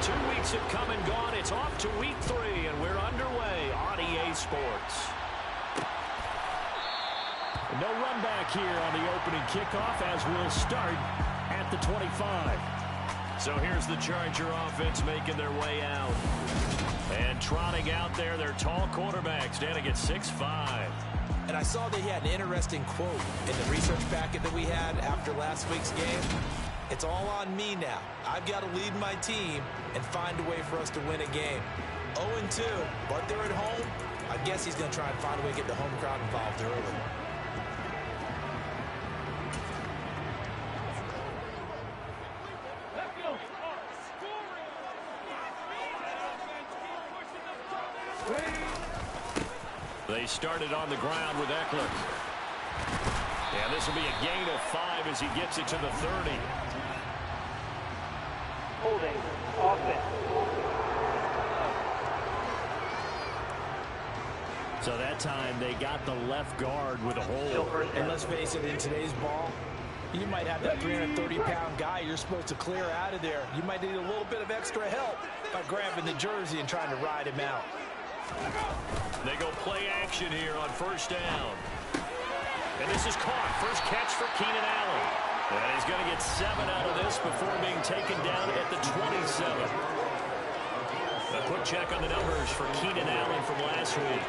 2 weeks have come and gone. It's off to week 3, and we're underway on EA Sports. No run back here on the opening kickoff as we'll start at the 25. So here's the Charger offense making their way out. And trotting out there, their tall quarterback standing at 6'5". And I saw that he had an interesting quote in the research packet that we had after last week's game. It's all on me now. I've got to lead my team and find a way for us to win a game. 0-2, but they're at home. I guess he's going to try and find a way to get the home crowd involved early. They started on the ground with Eckler. And this will be a gain of 5 as he gets it to the 30. Holding offense. So that time they got the left guard with a hold. And let's face it, in today's ball, you might have that 330-pound guy you're supposed to clear out of there. You might need a little bit of extra help by grabbing the jersey and trying to ride him out. They go play action here on first down. And this is caught. First catch for Keenan Allen. And he's going to get 7 out of this before being taken down at the 27. A quick check on the numbers for Keenan Allen from last week.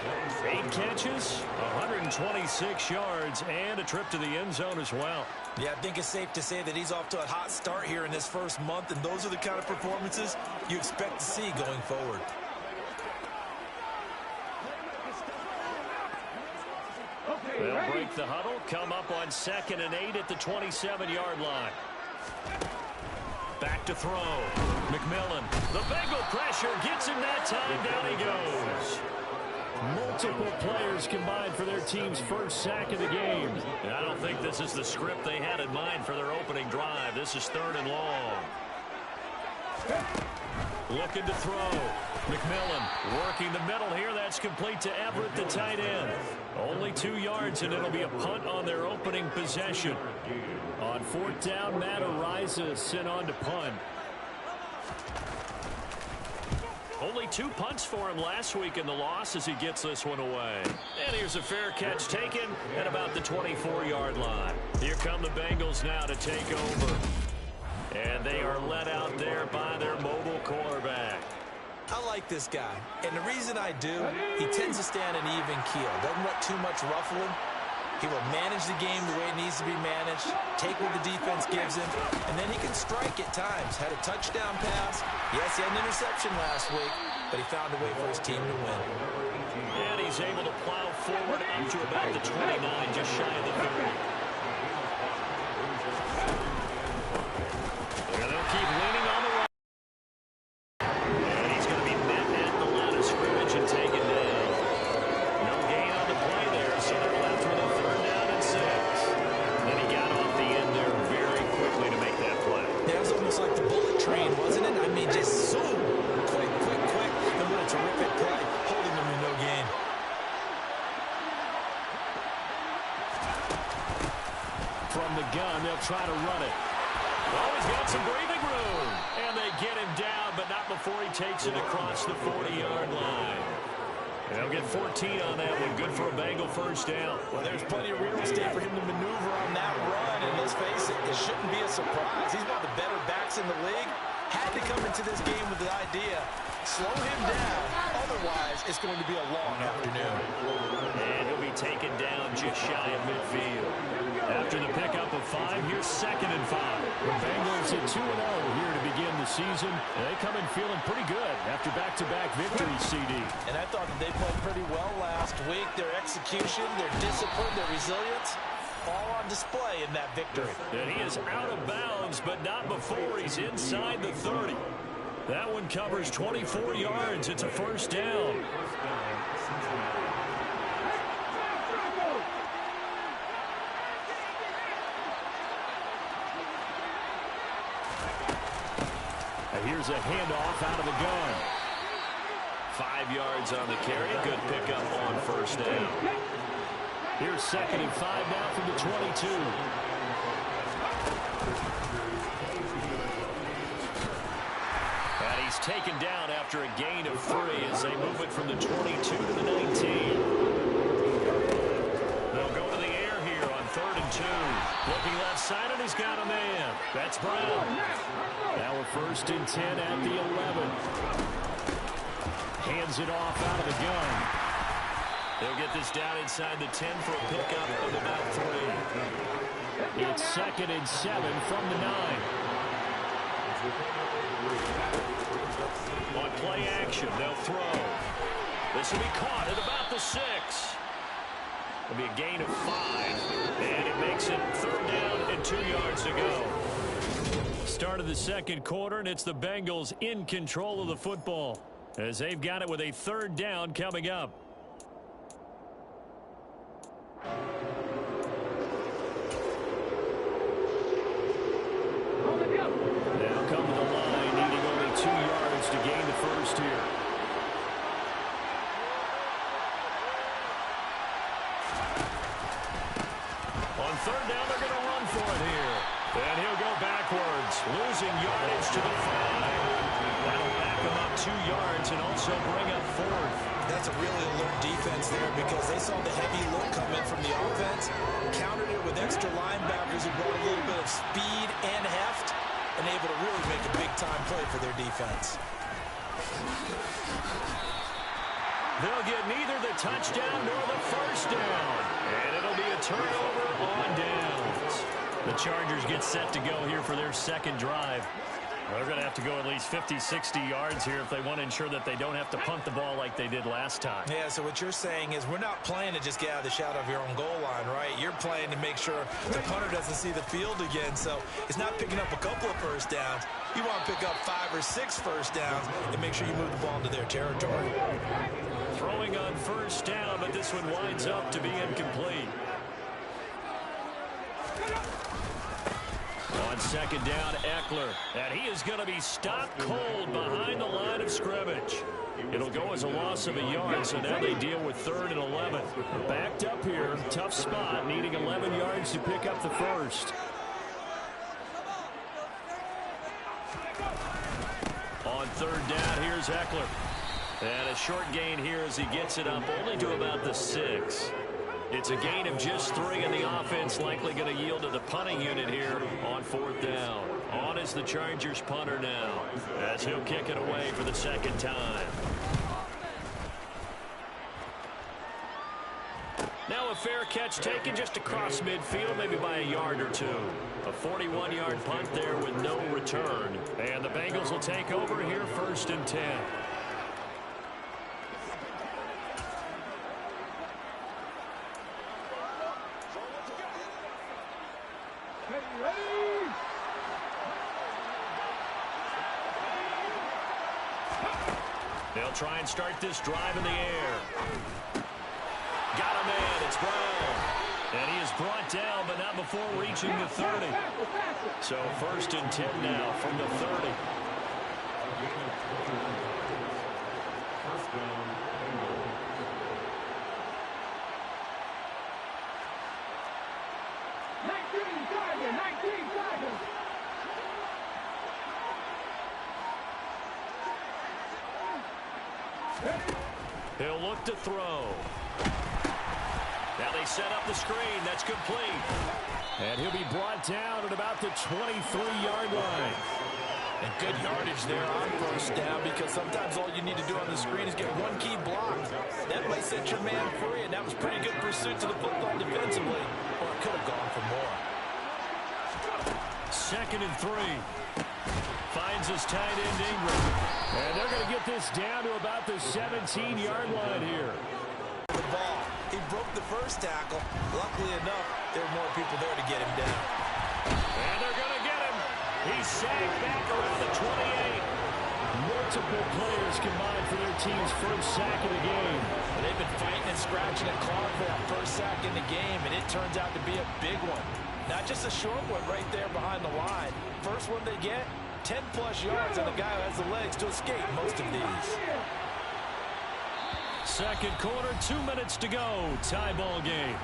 8 catches, 126 yards, and a trip to the end zone as well. Yeah, I think it's safe to say that he's off to a hot start here in this first month, and those are the kind of performances you expect to see going forward. They'll break the huddle, come up on 2nd and 8 at the 27-yard line. Back to throw. McMillan. The Bengal pressure gets him that time. Down he goes. Multiple players combined for their team's first sack of the game. I don't think this is the script they had in mind for their opening drive. This is 3rd and long. Looking to throw. McMillan working the middle here. That's complete to Everett, the tight end. Only 2 yards, and it'll be a punt on their opening possession. On 4th down, Matt Araiza sent on to punt. Only 2 punts for him last week in the loss as he gets this one away. And here's a fair catch taken at about the 24-yard line. Here come the Bengals now to take over. And they are led out there by their mobile quarterback. I like this guy, and the reason I do, he tends to stand an even keel. Doesn't let too much ruffling. He will manage the game the way it needs to be managed, take what the defense gives him, and then he can strike at times. Had a touchdown pass. Yes, he had an interception last week, but he found a way for his team to win. And he's able to plow forward up to about the 29, just shy of the 30. And they'll keep leaning on the run. And he's going to be met at the line of scrimmage and taken down. No gain on the play there, so they're left with a 3rd down and 6. And he got off the end there very quickly to make that play. Yeah, it was almost like the bullet train, wasn't it? I mean, just zoom. Quick, quick, quick. And what a terrific play, holding them to no gain. From the gun, they'll try to run it. Oh, he's got some breathing room. And they get him down, but not before he takes it across the 40-yard line. They'll get 14 on that one. Good for a Bengal first down. Well, there's plenty of real estate for him to maneuver on that run, and let's face it, it shouldn't be a surprise. He's one of the better backs in the league. Had to come into this game with the idea, slow him down, otherwise it's going to be a long afternoon. And he'll be taken down just shy of midfield. After the pickup of 5, here's 2nd and 5. The Bengals at 2-0 here to begin the season. They come in feeling pretty good after back-to-back victories, CD. And I thought that they played pretty well last week. Their execution, their discipline, their resilience, all on display in that victory. And he is out of bounds, but not before he's inside the 30. That one covers 24 yards. It's a first down. Here's a handoff out of the gun. 5 yards on the carry. Good pickup on first down. Here's 2nd and 5 now from the 22. And he he's taken down after a gain of 3 as they move it from the 22 to the 19. They'll go to the air here on 3rd and 2. Looking left side, and he's got a man. That's Brown. Now we're 1st and 10 at the 11. Hands it off out of the gun. They'll get this down inside the 10 for a pickup of about 3. It's 2nd and 7 from the 9. On play action, they'll throw. This will be caught at about the 6. It'll be a gain of 5, and it makes it 3rd down and 2 yards to go. Start of the 2nd quarter, and it's the Bengals in control of the football as they've got it with a 3rd down coming up. Now come to the line, needing only 2 yards to gain the 1st here. On 3rd down, they're going to run for it here. And he'll go backwards, losing yardage to the 5. That'll back him up 2 yards and also bring up 4th. That's a really alert defense there because they saw the heavy look come in from the offense, countered it with extra linebackers who brought a little bit of speed and heft, and able to really make a big-time play for their defense. They'll get neither the touchdown nor the 1st down, and it'll be a turnover on downs. The Chargers get set to go here for their 2nd drive. They're going to have to go at least 50, 60 yards here if they want to ensure that they don't have to punt the ball like they did last time. Yeah, so what you're saying is we're not playing to just get out of the shadow of your own goal line, right? You're playing to make sure the punter doesn't see the field again. So it's not picking up a couple of 1st downs. You want to pick up 5 or 6 1st downs and make sure you move the ball into their territory. Throwing on 1st down, but this one winds up to be incomplete. On 2nd down, Eckler. And he is going to be stopped cold behind the line of scrimmage. It'll go as a loss of a yard, so now they deal with 3rd and 11. Backed up here, tough spot, needing 11 yards to pick up the 1st. On 3rd down, here's Eckler. And a short gain here as he gets it up only to about the 6. It's a gain of just 3, and the offense likely going to yield to the punting unit here on 4th down. On is the Chargers punter now as he'll kick it away for the 2nd time. Now a fair catch taken just across midfield, maybe by a yard or 2. A 41-yard punt there with no return. And the Bengals will take over here 1st and 10. They'll try and start this drive in the air. Got a man, it's Brown. And he is brought down, but not before reaching the 30. So 1st and 10 now from the 30. He'll look to throw. Now they set up the screen. That's complete. And he'll be brought down at about the 23-yard line. And good yardage there on 1st down because sometimes all you need to do on the screen is get one key block. That might set your man free, and that was pretty good pursuit to the football defensively. Or it could have gone for more. 2nd and 3. Finds his tight end Ingram. And they're going to get this down to about the 17-yard line here. The ball. He broke the 1st tackle. Luckily enough, there were more people there to get him down. And they're going to get him. He's sagged back around the 28. Multiple players combined for their team's 1st sack of the game. They've been fighting and scratching and clawing for that 1st sack in the game, and it turns out to be a big one. Not just a short one right there behind the line. First one they get, 10-plus yards on the guy who has the legs to escape most of these. 2nd quarter, 2 minutes to go. Tie ball game.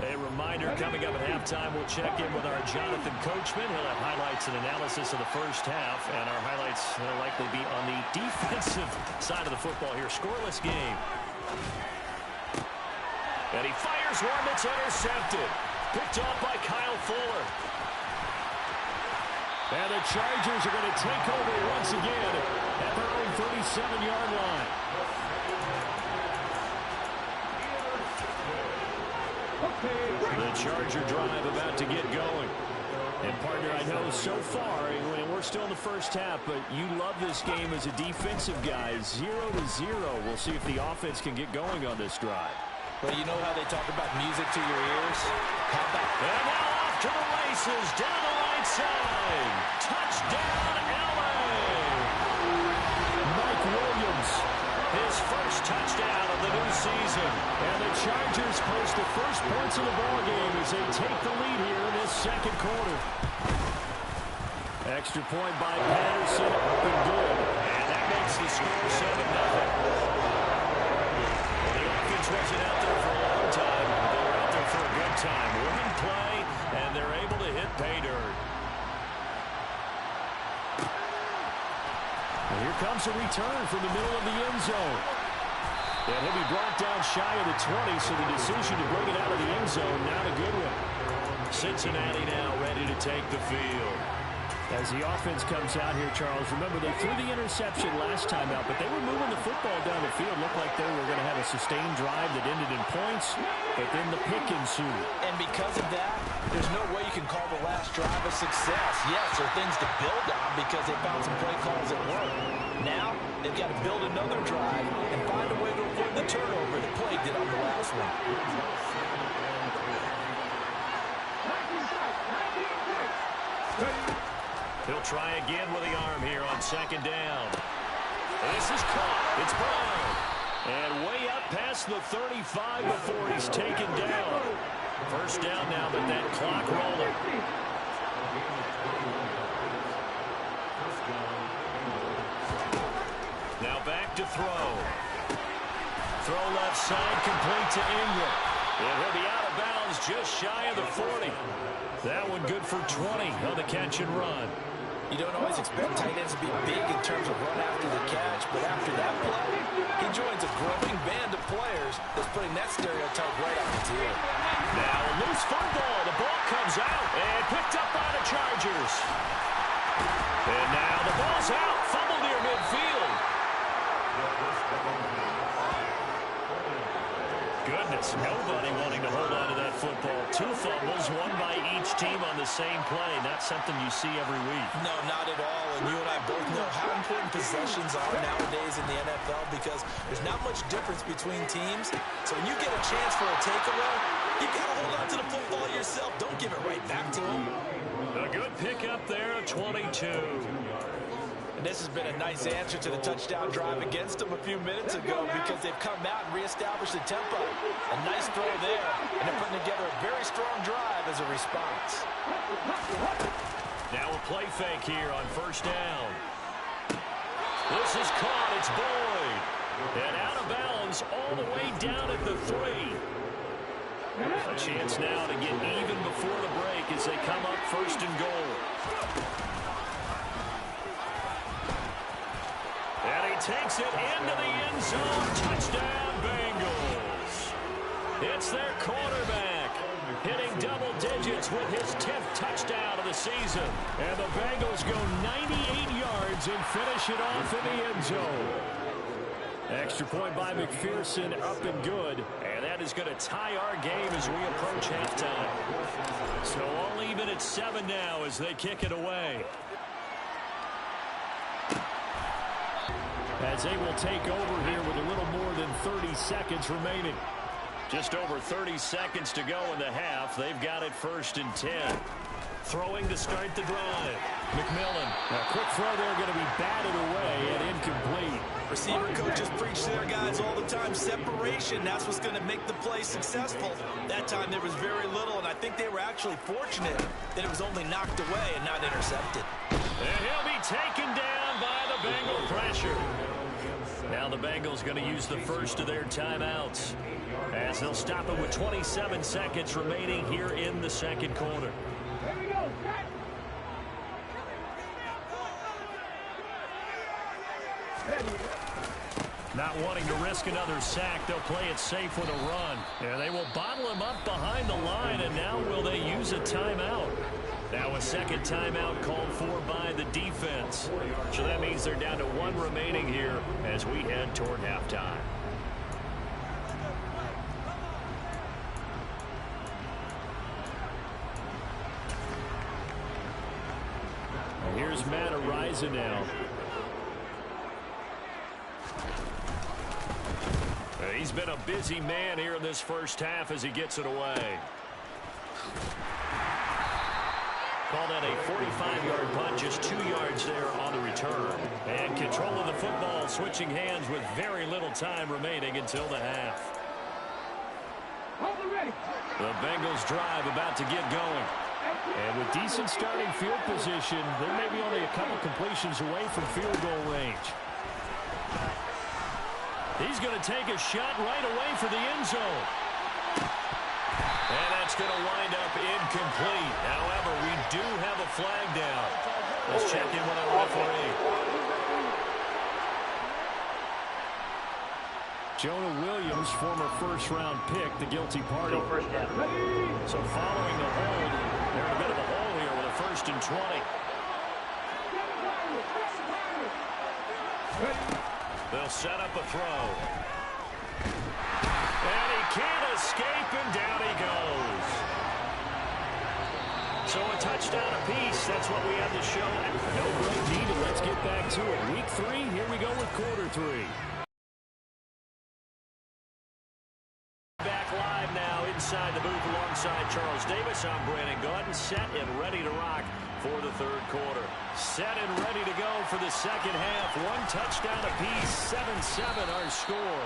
A reminder, coming up at halftime, we'll check in with our Jonathan Coachman. He'll have highlights and analysis of the first half, and our highlights will likely be on the defensive side of the football here. Scoreless game. And he fires one that's intercepted. Picked off by Kyle Fuller. And the Chargers are going to take over once again at their own 37-yard line. The Charger drive about to get going. And, partner, I know so far, and we're still in the first half, but you love this game as a defensive guy. 0-0. We'll see if the offense can get going on this drive. Well, you know how they talk about music to your ears? How about... And now off to the races, down the right side. Touchdown, LA! Mike Williams, his first touchdown of the new season. And the Chargers post the first points of the ballgame as they take the lead here in this second quarter. Extra point by Patterson, up and good. And that makes the score 7-0. Wasn't out there for a long time. They were out there for a good time. One play, and they're able to hit pay dirt. And here comes a return from the middle of the end zone. And he'll be brought down shy of the 20, so the decision to bring it out of the end zone, not a good one. Cincinnati now ready to take the field. As the offense comes out here, Charles, remember they threw the interception last time out, but they were moving the football down the field. Looked like they were going to have a sustained drive that ended in points, but then the pick ensued. And because of that, there's no way you can call the last drive a success. Yes, there are things to build on because they found some play calls that work. Now, they've got to build another drive and find a way to avoid the turnover that plagued it on the last one. He'll try again with the arm here on second down. This is caught. It's Brown. And way up past the 35 before he's taken down. First down now, but that clock rolling. Now back to throw. Throw left side, complete to Ingram. And he'll be out of bounds just shy of the 40. That one good for 20 on the catch and run. You don't always expect tight ends to be big in terms of run after the catch, but after that play, he joins a growing band of players that's putting that stereotype right on the field. Now a loose football. The ball comes out and picked up by the Chargers. And now the ball's out. Fumble near midfield. Goodness, nobody wanting to hold on to that football. 2 fumbles, one by each team on the same play. Not something you see every week. No, not at all. And you and I both know how important possessions are nowadays in the NFL because there's not much difference between teams. So when you get a chance for a takeaway, you've got to hold on to the football yourself. Don't give it right back to them. A good pickup there, 22. And this has been a nice answer to the touchdown drive against them a few minutes ago because they've come out and reestablished the tempo. A nice throw there, and they're putting together a very strong drive as a response. Now a play fake here on first down. This is caught. It's Boyd. And out of bounds all the way down at the 3. A chance now to get even before the break as they come up first and goal. And he takes it into the end zone. Touchdown, Bengals. It's their quarterback hitting double digits with his 10th touchdown of the season. And the Bengals go 98 yards and finish it off in the end zone. Extra point by McPherson, up and good. And that is going to tie our game as we approach halftime. So all even at 7 now as they kick it away. As they will take over here with a little more than 30 seconds remaining. Just over 30 seconds to go in the half. They've got it first and 10. Throwing to start the drive. McMillan. A quick throw there going to be batted away and incomplete. Receiver coaches preach to their guys all the time. Separation, that's what's going to make the play successful. That time there was very little, and I think they were actually fortunate that it was only knocked away and not intercepted. And he'll be taken down by the Bengal pressure. Now the Bengals going to use the first of their timeouts as they'll stop it with 27 seconds remaining here in the second quarter. Not wanting to risk another sack, they'll play it safe with a run. And they will bottle him up behind the line, and now will they use a timeout? Now a second timeout called for by the defense. So that means they're down to one remaining here as we head toward halftime. And here's Matt Araiza now. He's been a busy man here in this first half as he gets it away. Call that a 45-yard punt, just 2 yards there on the return. And control of the football, switching hands with very little time remaining until the half. The Bengals drive about to get going. And with decent starting field position, they may be only a couple completions away from field goal range. He's going to take a shot right away for the end zone. And that's going to wind up incomplete. However, we do have a flag down. Let's check in with our referee. Jonah Williams, former first-round pick, the guilty party. So following the hold, they're in a bit of a hole here with a 1st and 20. They'll set up a throw. And he can't escape, and down he goes. So a touchdown apiece. That's what we have to show. No break needed. Let's get back to it. Week 3, here we go with quarter 3. Back live now inside the booth alongside Charles Davis. I'm Brandon Gaudin, set and ready to rock for the third quarter. Set and ready to go for the second half. One touchdown apiece, 7-7 our score.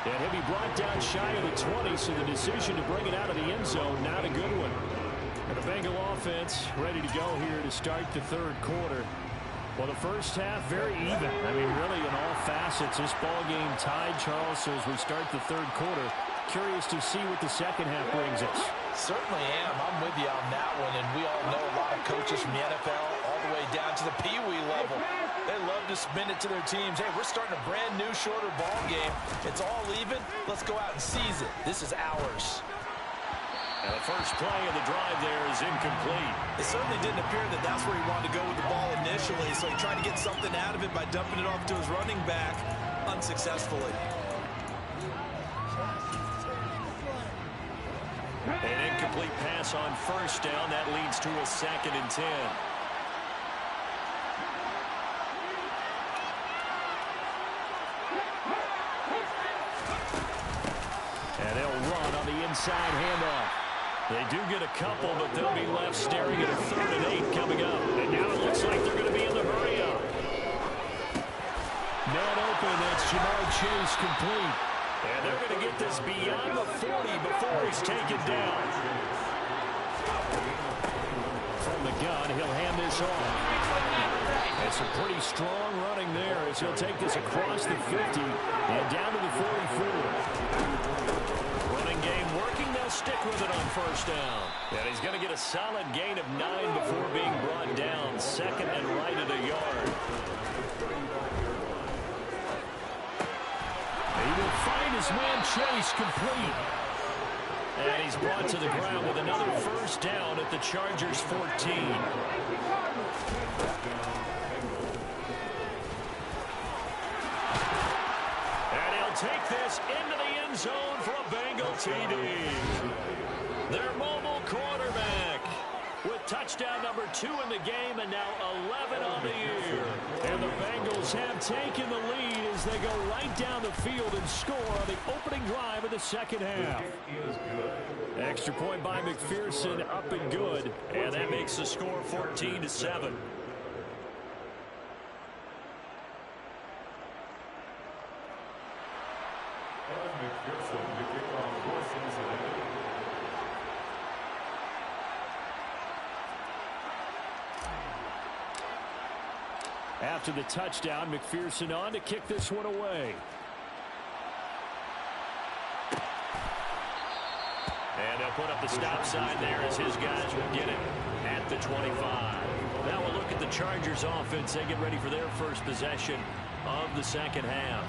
And he'll be brought down shy of the 20, so the decision to bring it out of the end zone, not a good one. And the Bengal offense ready to go here to start the third quarter. Well, the first half, very even. I mean, really in all facets, this ball game tied, Charles. So as we start the third quarter, curious to see what the second half brings us. Certainly am. I'm with you on that one, and we all know a lot of coaches from the NFL all the way down to the Pee-wee level. They love to spin it to their teams. Hey, we're starting a brand new, shorter ball game. It's all even. Let's go out and seize it. This is ours. And the first play of the drive there is incomplete. It certainly didn't appear that that's where he wanted to go with the ball initially, so he tried to get something out of it by dumping it off to his running back unsuccessfully. An incomplete pass on first down. That leads to a 2nd and 10. And they'll run on the inside handoff. They do get a couple, but they'll be left staring at a 3rd and 8 coming up. And now it looks like they're going to be in the hurry-up. Man open, that's Jamar Chase complete. And they're going to get this beyond the 40 before he's taken down. From the gun, he'll hand this off. And some pretty strong running there as he'll take this across the 50 and down to the 44. Running game working. They'll stick with it on first down. And he's going to get a solid gain of 9 before being brought down. 2nd and right at a yard. He will find his man Chase complete. And he's brought to the ground with another first down at the Chargers' 14. And he'll take this into the end zone for a Bengal TD. Their mobile quarterback with touchdown number 2 in the game and now 11 on the year. And the Bengals have taken the lead as they go right down the field and score on the opening drive of the second half. Extra point by McPherson, up and good. And that makes the score 14-7. After the touchdown, McPherson on to kick this one away. put up the stop sign there as his guys will get it at the 25. Now we'll look at the Chargers offense. They get ready for their first possession of the second half.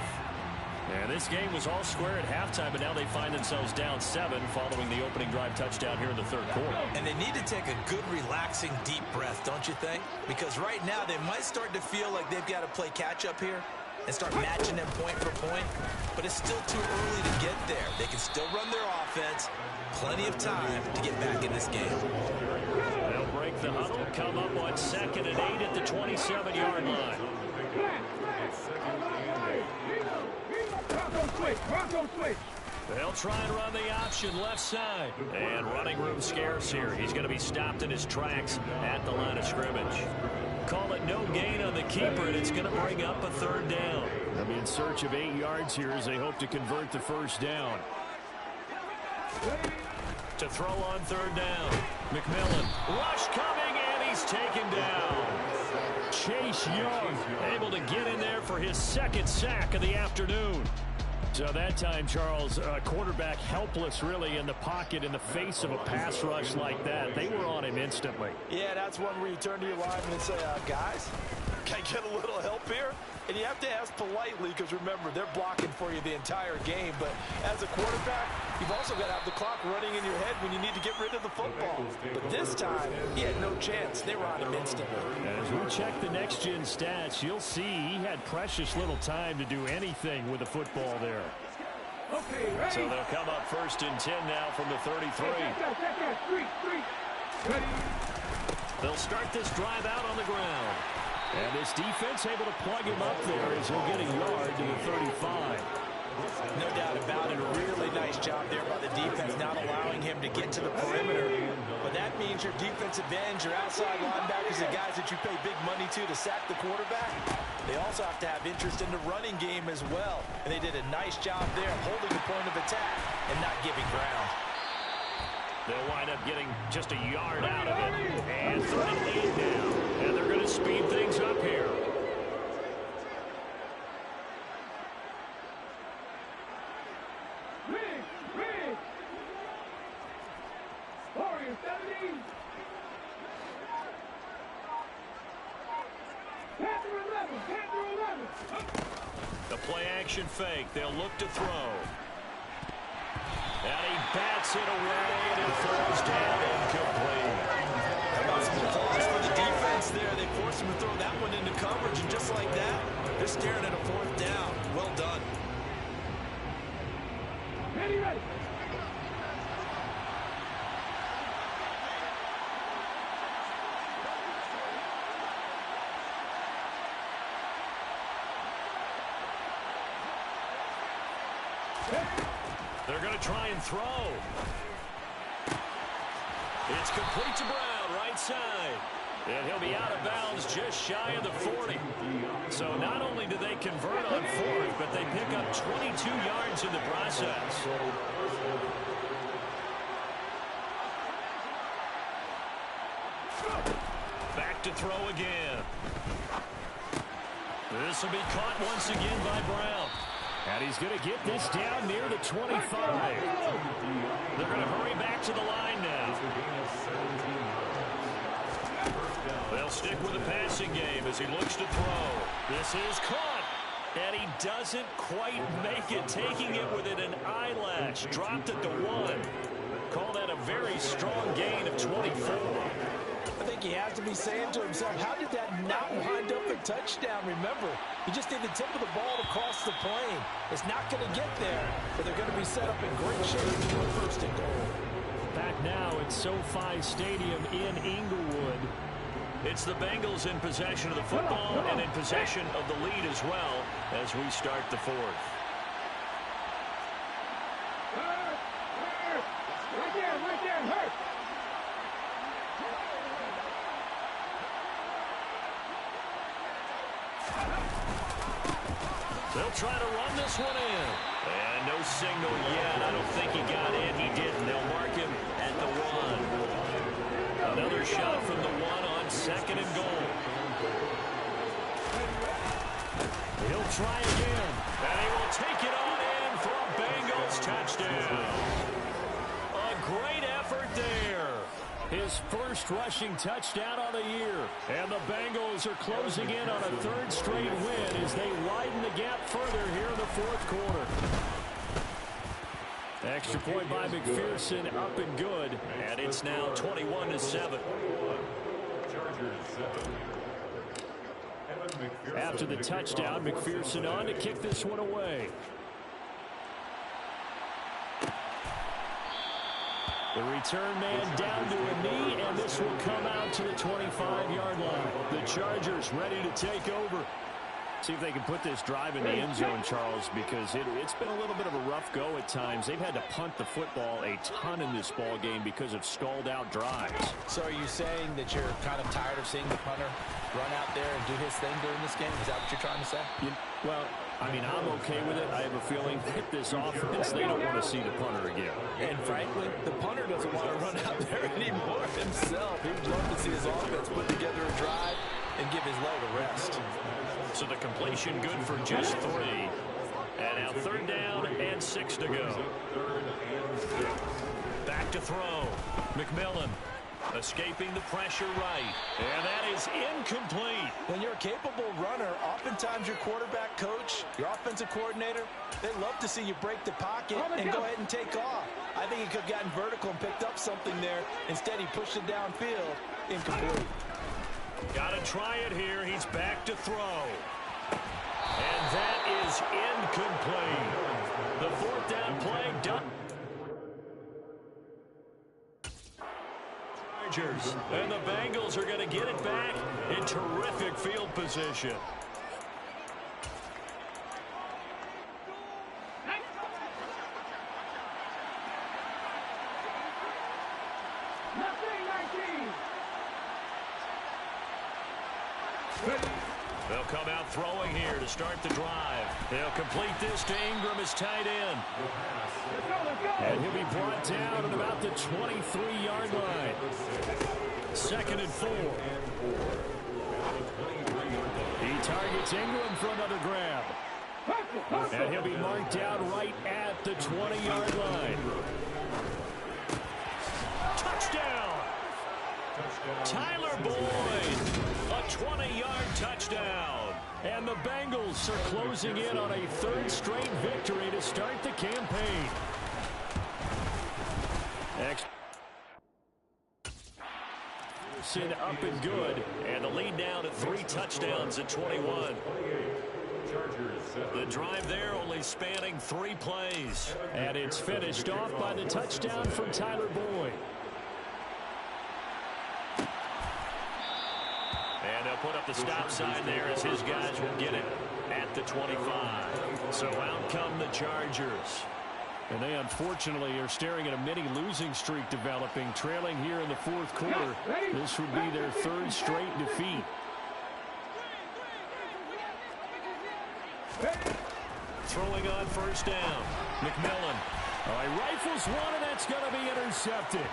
And this game was all square at halftime, but now they find themselves down 7 following the opening drive touchdown here in the third quarter. And they need to take a good, relaxing, deep breath, don't you think? Because right now they might start to feel like they've got to play catch-up here and start matching them point for point. But it's still too early to get there. They can still run their offense. Plenty of time to get back in this game. They'll break the huddle, come up on 2nd and 8 at the 27-yard line. They'll try and run the option left side. And running room scarce here. He's going to be stopped in his tracks at the line of scrimmage. Call it no gain on the keeper, and it's going to bring up a 3rd down. They'll be in search of 8 yards here as they hope to convert the 1st down. To throw on 3rd down. McMillan. Rush coming, and he's taken down. Chase Young able to get in there for his 2nd sack of the afternoon. So that time, Charles, quarterback helpless really in the pocket in the face of a pass rush like that. They were on him instantly. Yeah, that's one where you turn to your lineman and say, guys, can I get a little help here? And you have to ask politely because, remember, they're blocking for you the entire game. But as a quarterback, you've also got to have the clock running in your head when you need to get rid of the football. But this time, he had no chance. They were on him instantly. As we check the next-gen stats, you'll see he had precious little time to do anything with the football there. Okay, ready. So they'll come up 1st and 10 now from the 33. They'll start this drive out on the ground. And this defense able to plug him up there as he'll get a yard to the 35. No doubt about it. A really nice job there by the defense, not allowing him to get to the perimeter. But that means your defensive ends, your outside linebackers, the guys that you pay big money to sack the quarterback, they also have to have interest in the running game as well. And they did a nice job there holding the point of attack and not giving ground. They'll wind up getting just a yard out of it. And 3rd and 8 now. And they're going to speed things up here. The play action fake. They'll look to throw. And he bats it away and throws down incomplete. How about some applause for the defense there? They forced him to throw that one into coverage, and just like that, they're staring at a 4th down. Well done. Ready. They're going to try and throw. It's complete to Brown, right side. And he'll be out of bounds just shy of the 40. So not only do they convert on 4th, but they pick up 22 yards in the process. Back to throw again. This will be caught once again by Brown. And he's going to get this down near the 25. They're going to hurry back to the line now. They'll stick with the passing game as he looks to throw. This is caught. And he doesn't quite make it, taking it within an eyelash. Dropped it to 1. Call that a very strong gain of 24. I think he has to be saying to himself, how did that not wind up a touchdown? Remember, he just did the tip of the ball to cross the plane. It's not going to get there, but they're going to be set up in great shape for a 1st and goal. Back now at SoFi Stadium in Inglewood. It's the Bengals in possession of the football and in possession of the lead as well as we start the 4th. Right there, hurt. They'll try to run this one in. And no signal yet. I don't think he got in. He didn't. They'll mark him at the 1. Another shot from the 1 on 2nd and goal. He'll try again. And he will take it on in for a Bengals touchdown. A great effort right there. His first rushing touchdown on the year. And the Bengals are closing in on a third straight win as they widen the gap further here in the fourth quarter. Extra point by McPherson, up and good. And it's now 21-7. After the touchdown, McPherson on to kick this one away. The return man down to a knee, and this will come out to the 25-yard line. The Chargers ready to take over. See if they can put this drive in the end zone, Charles, because it's been a little bit of a rough go at times. They've had to punt the football a ton in this ball game because of stalled-out drives. So are you saying that you're kind of tired of seeing the punter run out there and do his thing during this game? Is that what you're trying to say? Well, I mean, I'm okay with it. I have a feeling that this offense, they don't want to see the punter again. And frankly, the punter doesn't want to run out there anymore himself. He would love to see his offense put together a drive and give his leg a rest. So the completion good for just 3. And now 3rd down and 6 to go. Back to throw. McMillan escaping the pressure right. And that is incomplete. When you're a capable runner, oftentimes your quarterback coach, your offensive coordinator, they love to see you break the pocket and go ahead and take off. I think he could have gotten vertical and picked up something there. Instead, he pushed it downfield. Incomplete. Got to try it here. He's back to throw. And that is incomplete. The 4th down play done. Chargers. And the Bengals are going to get it back in terrific field position. They'll come out throwing here to start the drive. They'll complete this to Ingram as tight end. And he'll be brought down at about the 23-yard line. 2nd and 4. He targets Ingram for another grab. And he'll be marked down right at the 20-yard line. Touchdown! Tyler Boyd! A 20-yard touchdown. And the Bengals are closing in on a 3rd straight victory to start the campaign. Up and good. And the lead now to 3 touchdowns at 21. The drive there only spanning 3 plays. And it's finished off by the touchdown from Tyler Boyd. And they'll put up the stop sign there as his guys will get it at the 25. So out come the Chargers. And they unfortunately are staring at a mini losing streak developing, trailing here in the 4th quarter. This would be their 3rd straight defeat. Throwing on 1st down. McMillan. He rifles one, and that's going to be intercepted.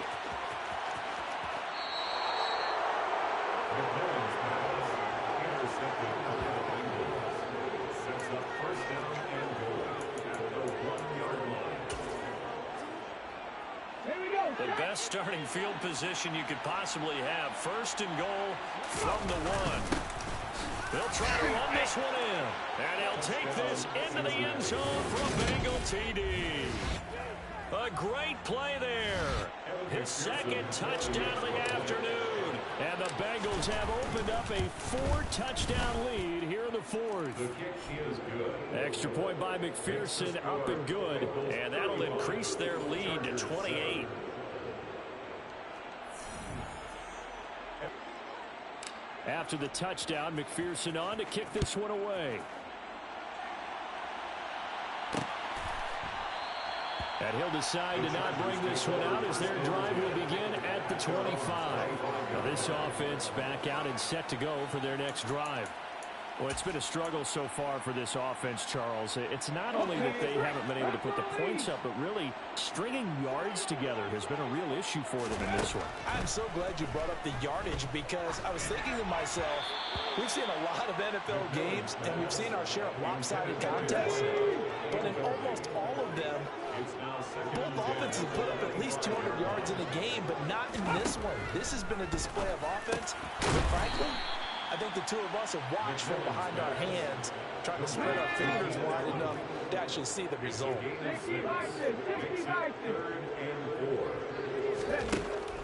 The best starting field position you could possibly have. 1st and goal from the 1. They'll try to run this one in. And he'll take this into the end zone for a Bengal TD. A great play there. His 2nd touchdown of the afternoon. And the Bengals have opened up a 4-touchdown lead here in the 4th. Extra point by McPherson, up and good. And that'll increase their lead to 28. After the touchdown, McPherson on to kick this one away. And he'll decide to not bring this one out as their drive will begin at the 25. Now this offense back out and set to go for their next drive. Well, it's been a struggle so far for this offense, Charles. It's not only that they haven't been able to put the points up, but really stringing yards together has been a real issue for them in this one. I'm so glad you brought up the yardage because I was thinking to myself, we've seen a lot of NFL games and we've seen our share of lopsided contests, but in almost all of them, both offenses have put up at least 200 yards in a game, but not in this one. This has been a display of offense, but frankly, I think the two of us have watched from behind our hands, trying to spread our fingers wide enough to actually see the result.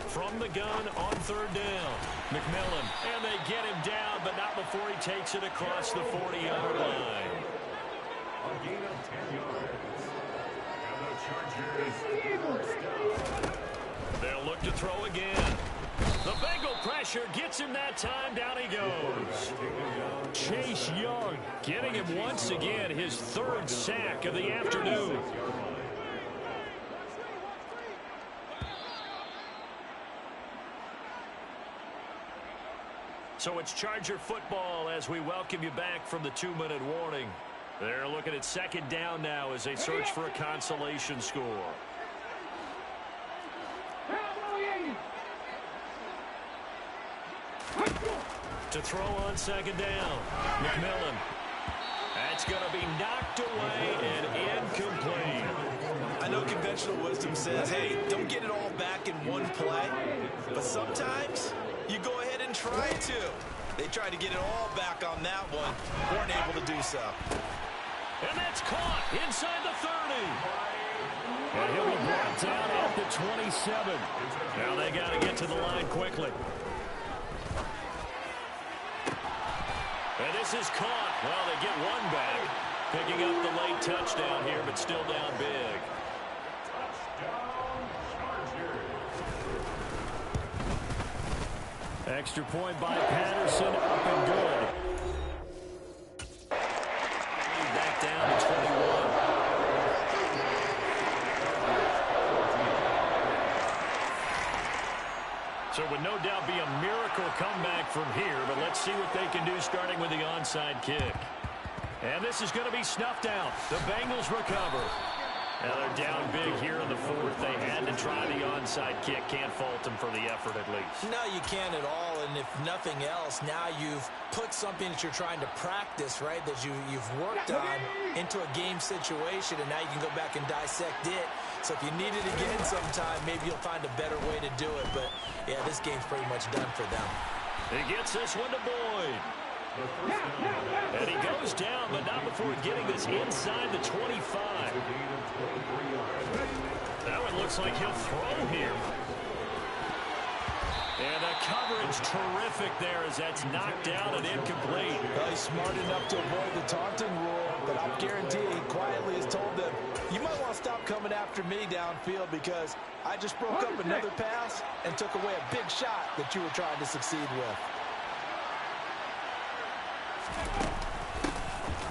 From the gun on third down, McMillan, and they get him down, but not before he takes it across the 40-yard line. A gain of 10 yards. And the Chargers first down. They'll look to throw again. The Bengal pressure gets him that time. Down he goes. Chase Young getting him once again, his third sack of the afternoon. So it's Charger football as we welcome you back from the 2-minute warning. They're looking at second down now as they search for a consolation score. To throw on second down, McMillan. That's going to be knocked away and incomplete. I know conventional wisdom says, hey, don't get it all back in one play, but sometimes you go ahead and try to. They tried to get it all back on that one, weren't able to do so. And that's caught inside the 30. And he'll be brought down at the 27. Now they got to get to the line quickly. And this is caught. Well, they get one back. Picking up the late touchdown here, but still down big. Extra point by Patterson, up and good. Back down to 21. So it would no doubt be a miracle comeback from here, but let's see what they can do starting with the onside kick. And this is going to be snuffed out. The Bengals recover. Now they're down big here in the fourth. They had to try the onside kick. Can't fault them for the effort at least. No, you can't at all. And if nothing else, now you've put something that you're trying to practice, right, that you've worked on into a game situation, and now you can go back and dissect it. So if you need it again sometime, maybe you'll find a better way to do it. But, yeah, this game's pretty much done for them. He gets this one to Boyd. And he goes down, but not before getting this inside the 25. Now it looks like he'll throw here. And the coverage terrific there as that's knocked down and incomplete. Well, he's smart enough to avoid the taunting rule, but I'll guarantee he quietly has told them, you might want to stop coming after me downfield because I just broke up another pass and took away a big shot that you were trying to succeed with.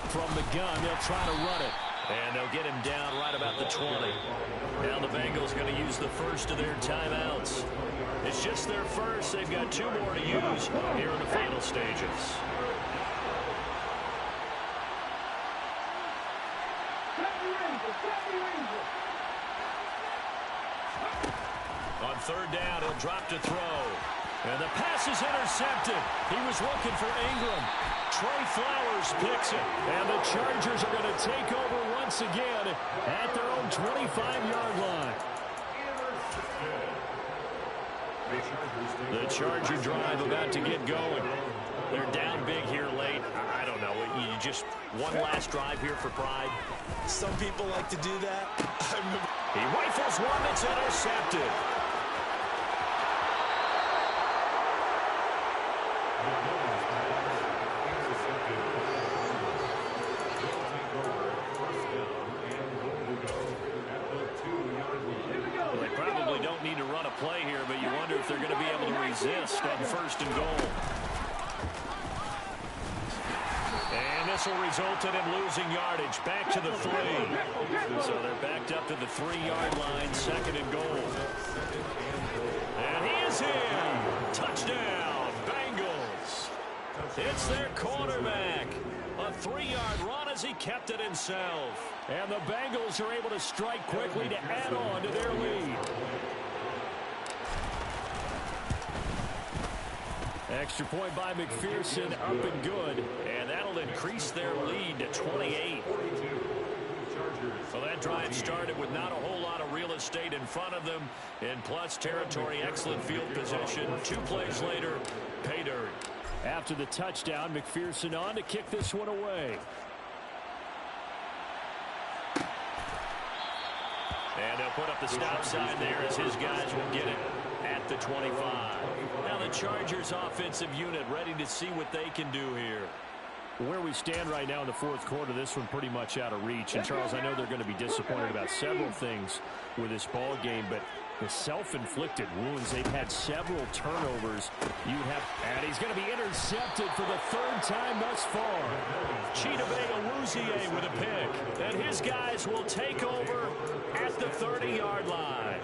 From the gun, they'll try to run it. And they'll get him down right about the 20. Now the Bengals going to use the first of their timeouts. It's just their first. They've got two more to use here in the final stages. On third down, he'll drop to throw. And the pass is intercepted. He was looking for Ingram. Trey Flowers picks it. And the Chargers are going to take over once again at their own 25-yard line. The Charger drive about to get going. They're down big here late. I don't know. You just one last drive here for pride. Some people like to do that. He rifles one that's intercepted. Play here, but you wonder if they're going to be able to resist on first and goal. And this will result in him losing yardage back to the 3. So they're backed up to the 3-yard line, second and goal. And he is in. Touchdown, Bengals. It's their quarterback. 3-yard run as he kept it himself. And the Bengals are able to strike quickly to add on to their lead. Extra point by McPherson, up and good. And that'll increase their lead to 28. Well, that drive started with not a whole lot of real estate in front of them. In plus territory, excellent field position. 2 plays later, pay dirt. After the touchdown, McPherson on to kick this one away. And they'll put up the stop sign there as his guys will get it at the 25. Now the Chargers offensive unit ready to see what they can do here. Where we stand right now in the fourth quarter, this one pretty much out of reach. And, Charles, I know they're going to be disappointed about several things with this ball game, but the self-inflicted wounds, they've had several turnovers. And he's going to be intercepted for the 3rd time thus far. Chidobe Awuzie with a pick. And his guys will take over at the 30-yard line.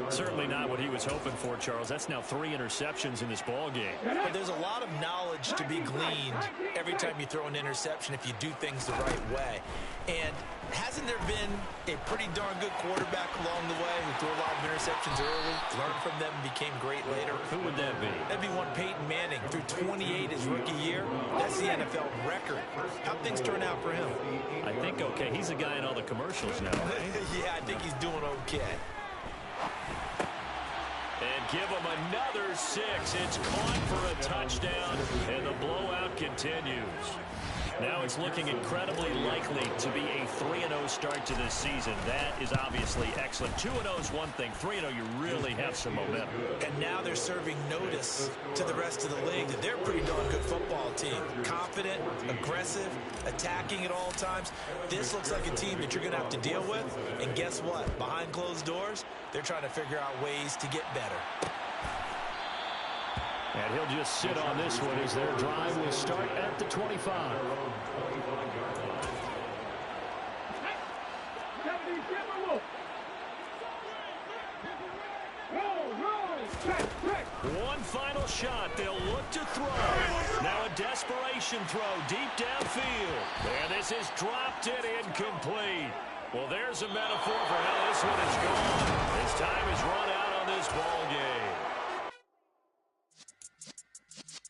Certainly not what he was hoping for, Charles. That's now 3 interceptions in this ball game. But there's a lot of knowledge to be gleaned every time you throw an interception if you do things the right way. And hasn't there been a pretty darn good quarterback along the way who threw a lot of interceptions early, learned from them, and became great later? Who would that be? That'd be one Peyton Manning. Threw 28 his rookie year. That's the NFL record. How'd things turn out for him? I think okay. He's a guy in all the commercials now, right? Yeah, I think he's doing okay. And give him another 6. It's caught for a touchdown, and the blowout continues. Now it's looking incredibly likely to be a 3-0 start to this season. That is obviously excellent. 2-0 is one thing. 3-0, you really have some momentum. And now they're serving notice to the rest of the league that they're a pretty darn good football team. Confident, aggressive, attacking at all times. This looks like a team that you're going to have to deal with. And guess what? Behind closed doors, they're trying to figure out ways to get better. And he'll just sit on this one as their drive will start at the 25. One final shot. They'll look to throw. Now a desperation throw deep downfield. And this is dropped it incomplete. Well, there's a metaphor for how this one is gone. His time is run out on this ball game.